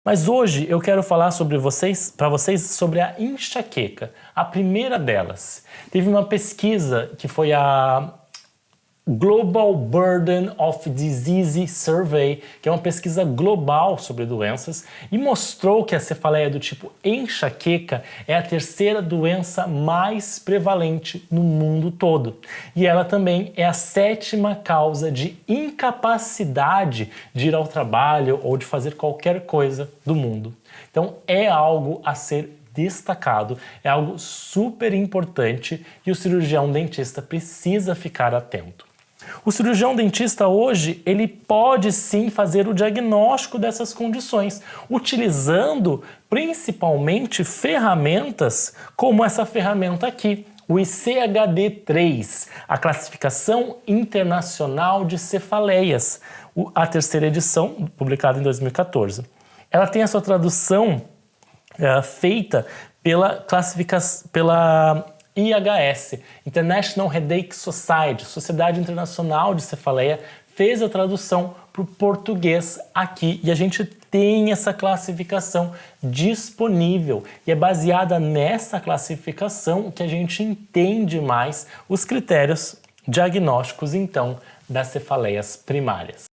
Mas hoje eu quero falar para vocês sobre a enxaqueca, a primeira delas. Teve uma pesquisa que foi a Global Burden of Disease Survey, que é uma pesquisa global sobre doenças, e mostrou que a cefaleia do tipo enxaqueca é a terceira doença mais prevalente no mundo todo. E ela também é a sétima causa de incapacidade de ir ao trabalho ou de fazer qualquer coisa do mundo. Então é algo a ser destacado, é algo super importante e o cirurgião dentista precisa ficar atento. O cirurgião dentista hoje, ele pode sim fazer o diagnóstico dessas condições, utilizando principalmente ferramentas como essa ferramenta aqui, o ICHD-3, a Classificação Internacional de Cefaleias, a terceira edição, publicada em 2014. Ela tem a sua tradução feita pela IHS, International Headache Society, Sociedade Internacional de Cefaleia, fez a tradução para o português aqui e a gente tem essa classificação disponível e é baseada nessa classificação que a gente entende mais os critérios diagnósticos então das cefaleias primárias.